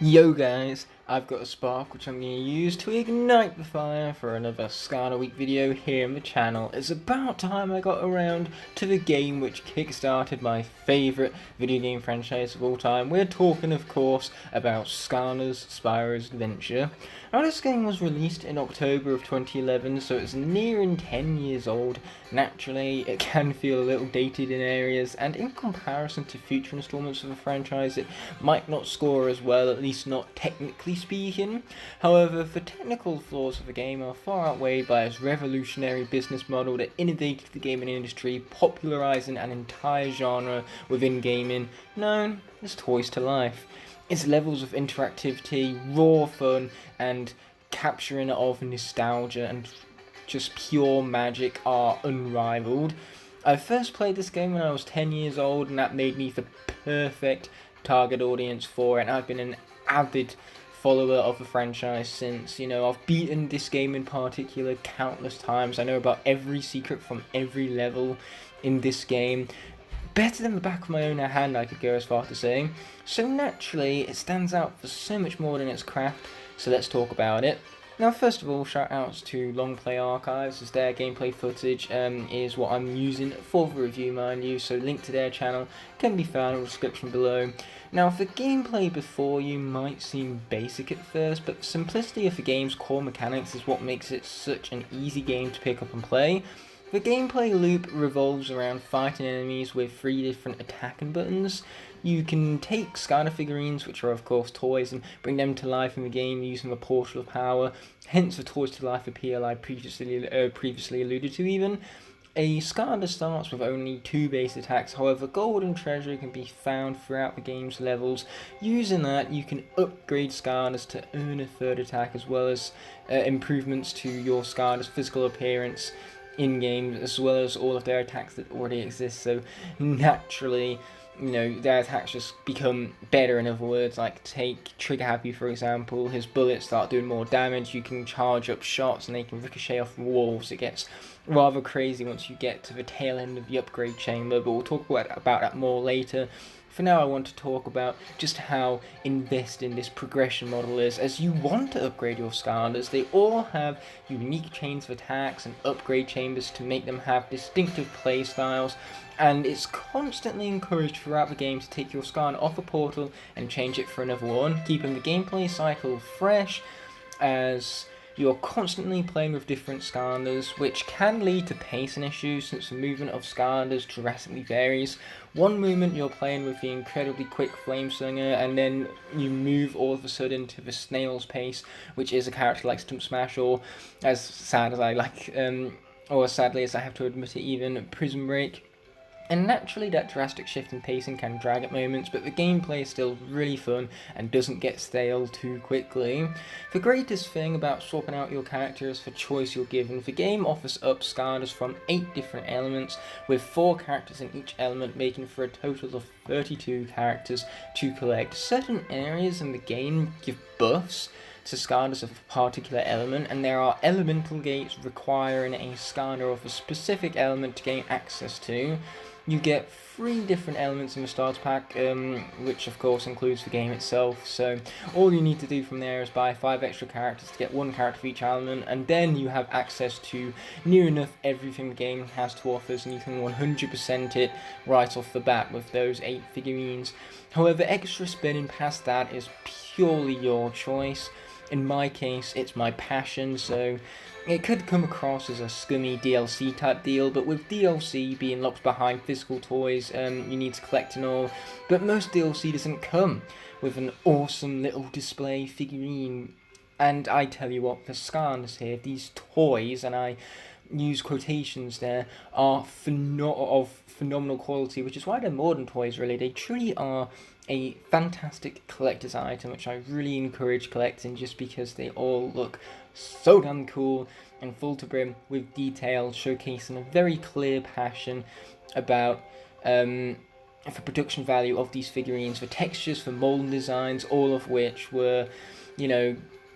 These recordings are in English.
Yo guys, I've got a spark which I'm going to use to ignite the fire for another Skylar Week video here on the channel. It's about time I got around to the game which kickstarted my favourite video game franchise of all time. We're talking of course about Skylanders Spyro's Adventure. Now this game was released in October of 2011, so it's nearing 10 years old. Naturally it can feel a little dated in areas, and in comparison to future installments of the franchise it might not score as well, at least not technically speaking. However, the technical flaws of the game are far outweighed by its revolutionary business model that innovated the gaming industry, popularising an entire genre within gaming known as Toys to Life. Its levels of interactivity, raw fun, and capturing of nostalgia and just pure magic are unrivaled. I first played this game when I was 10 years old, and that made me the perfect target audience for it, and I've been an avid follower of the franchise since. I've beaten this game in particular countless times. I know about every secret from every level in this game. Better than the back of my own hand, I could go as far to say. So naturally, it stands out for so much more than its craft, so let's talk about it. Now, first of all, shout outs to Longplay Archives, as their gameplay footage is what I'm using for the review, mind you, so link to their channel can be found in the description below. Now, the gameplay before you might seem basic at first, but the simplicity of the game's core mechanics is what makes it such an easy game to pick up and play. The gameplay loop revolves around fighting enemies with 3 different attacking buttons. You can take Skylander figurines, which are of course toys, and bring them to life in the game using the Portal of Power, hence the Toys to Life appeal I previously alluded to even. A Skylander starts with only 2 base attacks, however gold and treasure can be found throughout the game's levels. Using that, you can upgrade Skylanders to earn a 3rd attack, as well as improvements to your Skylander's physical appearance in-game, as well as all of their attacks that already exist. So naturally, their attacks just become better. In other words, like take Trigger Happy for example, his bullets start doing more damage, you can charge up shots and they can ricochet off walls. It gets rather crazy once you get to the tail end of the upgrade chamber, but we'll talk about that more later. For now, I want to talk about just how investing this progression model is, as you want to upgrade your Skylanders. They all have unique chains of attacks and upgrade chambers to make them have distinctive play styles, and it's constantly encouraged throughout the game to take your Skylander off a portal and change it for another one, keeping the gameplay cycle fresh, as you're constantly playing with different Skylanders, which can lead to pacing issues since the movement of Skylanders drastically varies. One moment you're playing with the incredibly quick Flameslinger, and then you move all of a sudden to the snail's pace, which is a character like Stump Smash, or as sad as I like, or sadly as I have to admit it, even Prison Break. And naturally that drastic shift in pacing can drag at moments, but the gameplay is still really fun and doesn't get stale too quickly. The greatest thing about swapping out your character is the choice you're given. The game offers up Skylanders from 8 different elements, with 4 characters in each element, making for a total of 32 characters to collect. Certain areas in the game give buffs to Skylanders of a particular element, and there are elemental gates requiring a Skylander of a specific element to gain access to. You get 3 different elements in the starter pack, which of course includes the game itself, so all you need to do from there is buy 5 extra characters to get 1 character for each element, and then you have access to near enough everything the game has to offer, and you can 100% it right off the bat with those 8 figurines. However, extra spending past that is purely your choice. In my case, it's my passion, so it could come across as a scummy DLC type deal, but with DLC being locked behind physical toys you need to collect and all, but most DLC doesn't come with an awesome little display figurine. And I tell you what, the Skylanders here, these toys, and I use quotations there, are of phenomenal quality, which is why they're more than toys really. They truly are a fantastic collector's item, which I really encourage collecting, just because they all look so damn cool and full to brim with detail, showcasing a very clear passion about the production value of these figurines, the textures, the mold designs, all of which were,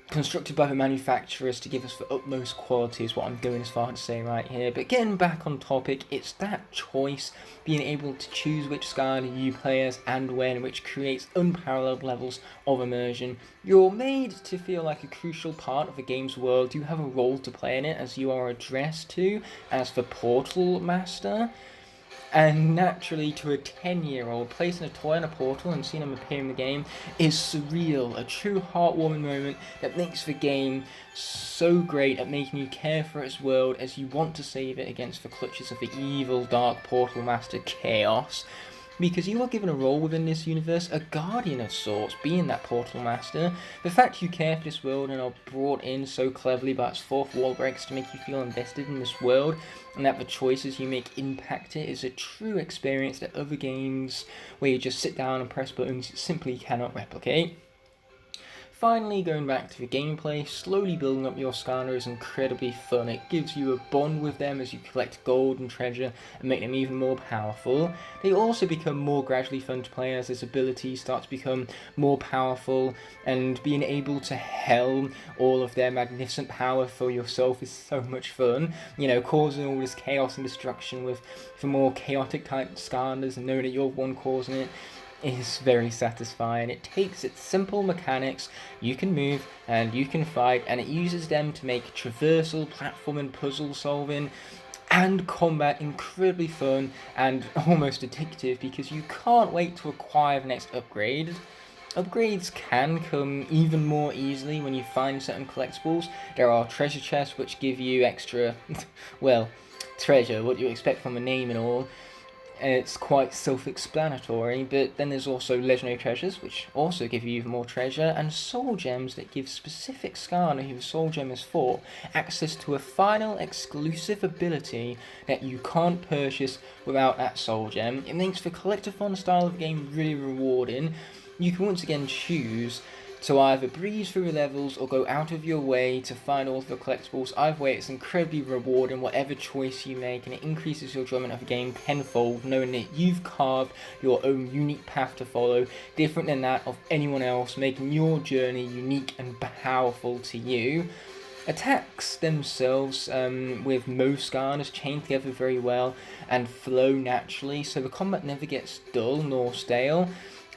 constructed by the manufacturers to give us the utmost quality is what I'm going as far to say right here. But getting back on topic, it's that choice, being able to choose which Skylander you play as and when, which creates unparalleled levels of immersion. You're made to feel like a crucial part of the game's world. You have a role to play in it, as you are addressed to as the Portal Master. And naturally, to a 10-year-old, placing a toy in a portal and seeing him appear in the game is surreal, a true heartwarming moment that makes the game so great at making you care for its world as you want to save it against the clutches of the evil Dark Portal Master Chaos. Because you are given a role within this universe, a guardian of sorts, being that Portal Master. The fact you care for this world and are brought in so cleverly by its fourth wall breaks to make you feel invested in this world, and that the choices you make impact it, is a true experience that other games where you just sit down and press buttons simply cannot replicate. Finally, going back to the gameplay, slowly building up your Skylander is incredibly fun. It gives you a bond with them as you collect gold and treasure and make them even more powerful. They also become more gradually fun to play as his abilities start to become more powerful, and being able to helm all of their magnificent power for yourself is so much fun. You know, causing all this chaos and destruction with the more chaotic type Skylanders and knowing that you're the one causing it is very satisfying. It takes its simple mechanics, you can move and you can fight, and it uses them to make traversal, platforming, puzzle solving and combat incredibly fun and almost addictive, because you can't wait to acquire the next upgrade. Upgrades can come even more easily when you find certain collectibles. There are treasure chests which give you extra, well, treasure, what you expect from the name and all. It's quite self-explanatory, but then there's also legendary treasures, which also give you even more treasure, and soul gems that give specific Skylander who the soul gem is for access to a final exclusive ability that you can't purchase without that soul gem. It makes the collectathon style of game really rewarding. You can once again choose to either breeze through the levels or go out of your way to find all of the collectibles. Either way, it's incredibly rewarding whatever choice you make, and it increases your enjoyment of the game tenfold, knowing that you've carved your own unique path to follow, different than that of anyone else, making your journey unique and powerful to you. Attacks themselves, with most Skylanders, chain together very well and flow naturally, so the combat never gets dull nor stale.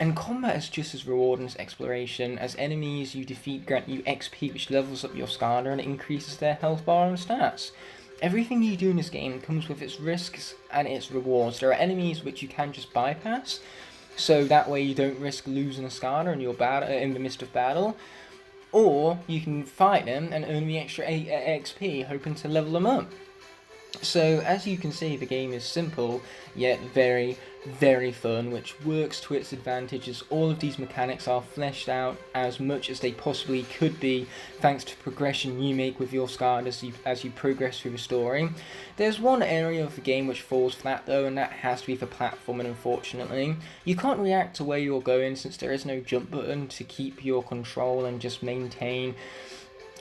And combat is just as rewarding as exploration, as enemies you defeat grant you XP, which levels up your Skylander and increases their health bar and stats. Everything you do in this game comes with its risks and its rewards. There are enemies which you can just bypass, so that way you don't risk losing a Skylander in the midst of battle. Or you can fight them and earn the extra XP, hoping to level them up. So, as you can see, the game is simple, yet very, very fun, which works to its advantage as all of these mechanics are fleshed out as much as they possibly could be, thanks to progression you make with your Skylanders as you progress through the story. There's one area of the game which falls flat though, and that has to be for platforming, unfortunately. You can't react to where you're going since there is no jump button to keep your control and just maintain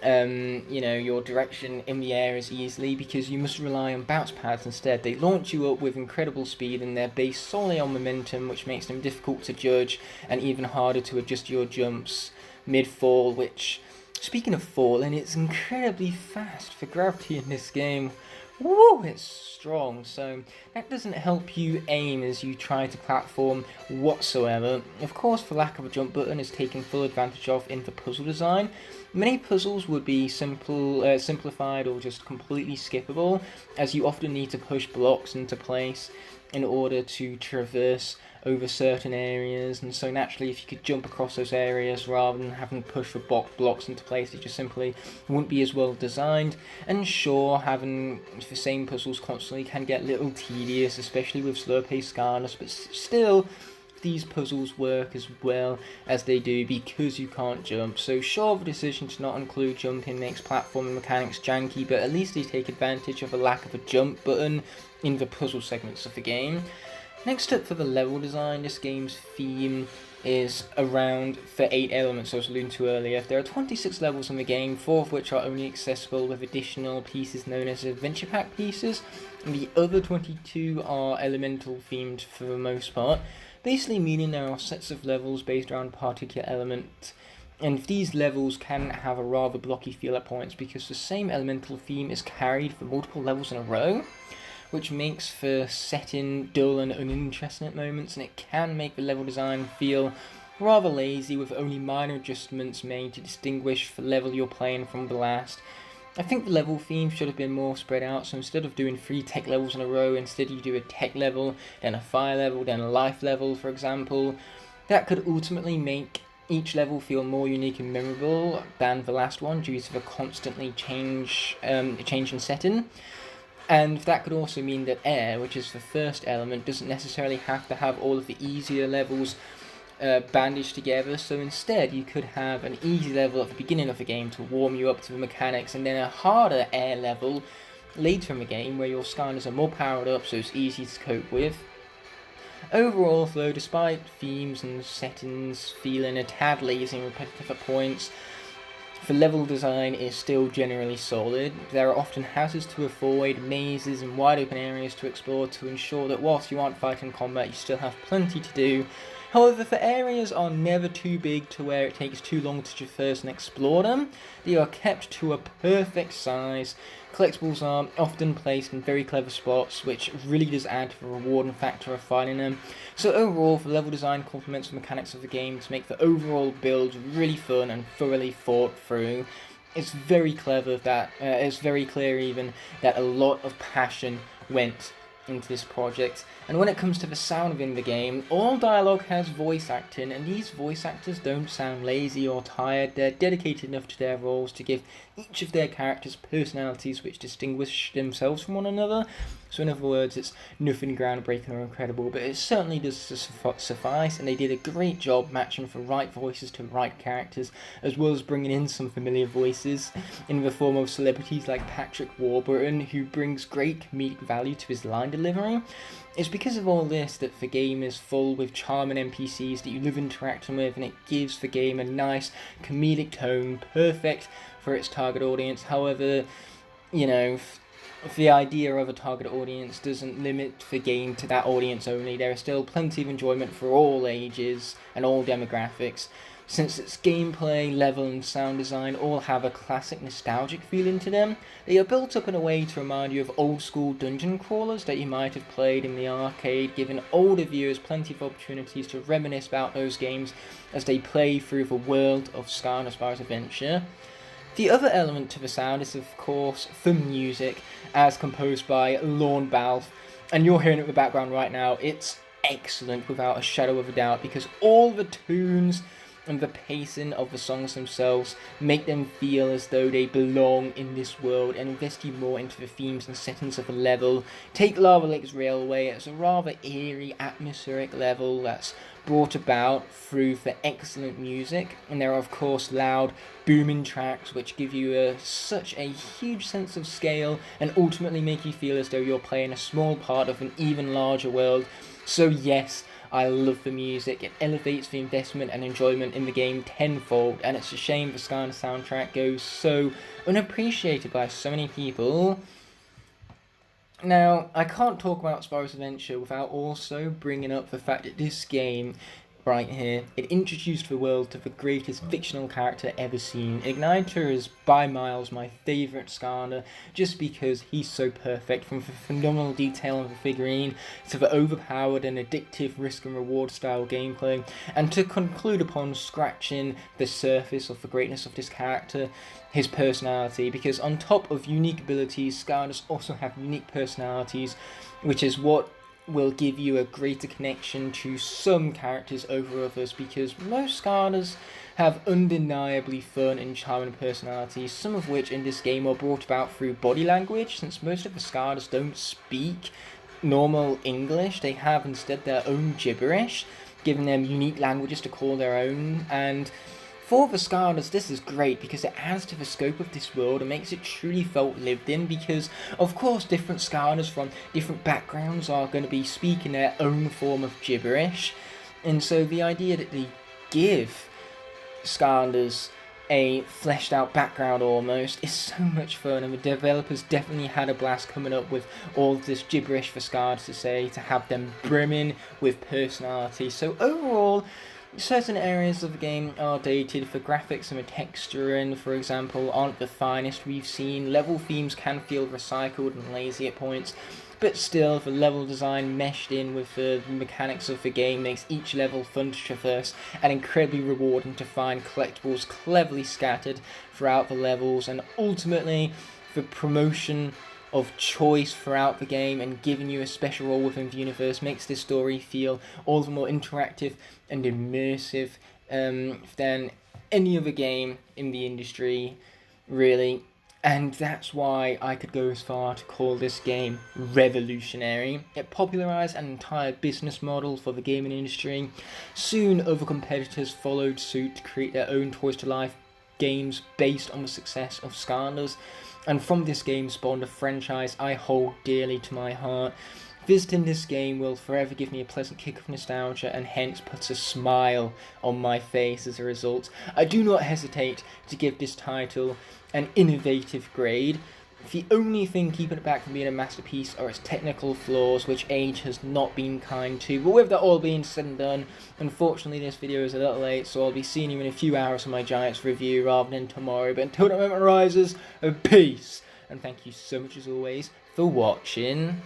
your direction in the air as easily, because you must rely on bounce pads instead. They launch you up with incredible speed and they're based solely on momentum, which makes them difficult to judge and even harder to adjust your jumps mid-fall, which, speaking of falling, it's incredibly fast. The gravity in this game, woo, it's strong, so that doesn't help you aim as you try to platform whatsoever. Of course, the lack of a jump button is taken full advantage of in the puzzle design. Many puzzles would be simplified or just completely skippable, as you often need to push blocks into place in order to traverse over certain areas, and so naturally if you could jump across those areas rather than having to push the blocks into place, it just simply wouldn't be as well designed. And sure, having the same puzzles constantly can get a little tedious, especially with slower paced Skylanders, but still these puzzles work as well as they do because you can't jump. So sure, the decision to not include jumping makes platforming mechanics janky, but at least they take advantage of the lack of a jump button in the puzzle segments of the game. Next up, for the level design, this game's theme is around the 8 elements I was alluding to earlier. There are 26 levels in the game, 4 of which are only accessible with additional pieces known as adventure pack pieces, and the other 22 are elemental themed for the most part, basically meaning there are sets of levels based around a particular element And these levels can have a rather blocky feel at points because the same elemental theme is carried for multiple levels in a row, which makes for setting dull and uninteresting at moments, and it can make the level design feel rather lazy with only minor adjustments made to distinguish the level you're playing from the last. I think the level theme should have been more spread out, so instead of doing 3 tech levels in a row, instead you do a tech level, then a fire level, then a life level, for example. That could ultimately make each level feel more unique and memorable than the last one due to the constantly changing setting. And that could also mean that air, which is the first element, doesn't necessarily have to have all of the easier levels bandaged together, so instead you could have an easy level at the beginning of the game to warm you up to the mechanics, and then a harder air level later in the game where your Skylanders are more powered up, so it's easy to cope with. Overall, though, despite themes and settings feeling a tad lazy and repetitive at points, the level design is still generally solid. There are often hazards to avoid, mazes and wide open areas to explore to ensure that whilst you aren't fighting combat, you still have plenty to do. However, the areas are never too big to where it takes too long to traverse and explore them. They are kept to a perfect size. Collectibles are often placed in very clever spots, which really does add to the rewarding factor of finding them. So overall, the level design complements the mechanics of the game to make the overall build really fun and thoroughly thought through. It's very clever that, it's very clear even, that a lot of passion went into this project. And when it comes to the sound within the game, all dialogue has voice acting, and these voice actors don't sound lazy or tired. They're dedicated enough to their roles to give each of their characters personalities which distinguish themselves from one another. So in other words, it's nothing groundbreaking or incredible, but it certainly does suffice, and they did a great job matching the right voices to the right characters, as well as bringing in some familiar voices in the form of celebrities like Patrick Warburton, who brings great comedic value to his line delivery. It's because of all this that the game is full with charming NPCs that you love interacting with, and it gives the game a nice comedic tone, perfect for its target audience. However, you know, the idea of a target audience doesn't limit the game to that audience only. There is still plenty of enjoyment for all ages and all demographics, since its gameplay, level and sound design all have a classic nostalgic feeling to them. They are built up in a way to remind you of old school dungeon crawlers that you might have played in the arcade, giving older viewers plenty of opportunities to reminisce about those games as they play through the world of Spyro's Adventure. The other element to the sound is, of course, the music, as composed by Lorne Balfe, and you're hearing it in the background right now. It's excellent without a shadow of a doubt, because all the tunes and the pacing of the songs themselves make them feel as though they belong in this world and invest you more into the themes and settings of the level. Take Lava Lake's Railway, it's a rather eerie, atmospheric level that's brought about through the excellent music, and there are of course loud, booming tracks which give you such a huge sense of scale and ultimately make you feel as though you're playing a small part of an even larger world. So yes, I love the music. It elevates the investment and enjoyment in the game tenfold, and it's a shame the Skylanders soundtrack goes so unappreciated by so many people. Now, I can't talk about Spyro's Adventure without also bringing up the fact that this game, right here, it introduced the world to the greatest fictional character ever seen. Igknight is by miles my favourite Skylander, just because he's so perfect, from the phenomenal detail of the figurine to the overpowered and addictive risk and reward style gameplay. And to conclude upon scratching the surface of the greatness of this character, his personality, because on top of unique abilities, Skylanders also have unique personalities, which is what will give you a greater connection to some characters over others, because most Skylanders have undeniably fun and charming personalities, some of which in this game are brought about through body language. Since most of the Skylanders don't speak normal English, they have instead their own gibberish, giving them unique languages to call their own. And for the Skylanders, this is great because it adds to the scope of this world and makes it truly felt lived in, because of course different Skylanders from different backgrounds are going to be speaking their own form of gibberish, and so the idea that they give Skylanders a fleshed out background almost is so much fun, and the developers definitely had a blast coming up with all of this gibberish for Skylanders to say, to have them brimming with personality. So overall, Certain areas of the game are dated for graphics and the texturing, for example, aren't the finest we've seen. Level themes can feel recycled and lazy at points, but still, the level design meshed in with the mechanics of the game makes each level fun to traverse and incredibly rewarding to find collectibles cleverly scattered throughout the levels, and ultimately, the promotion of choice throughout the game and giving you a special role within the universe makes this story feel all the more interactive and immersive than any other game in the industry, really. And that's why I could go as far to call this game revolutionary. It popularised an entire business model for the gaming industry. Soon, other competitors followed suit to create their own Toys to Life games based on the success of Skylanders, and from this game spawned a franchise I hold dearly to my heart. Visiting this game will forever give me a pleasant kick of nostalgia and hence puts a smile on my face as a result. I do not hesitate to give this title an innovative grade. The only thing keeping it back from being a masterpiece are its technical flaws, which age has not been kind to. But with that all being said and done, unfortunately this video is a little late, so I'll be seeing you in a few hours for my Giants review rather than tomorrow. But until that moment arises, peace! And thank you so much as always for watching.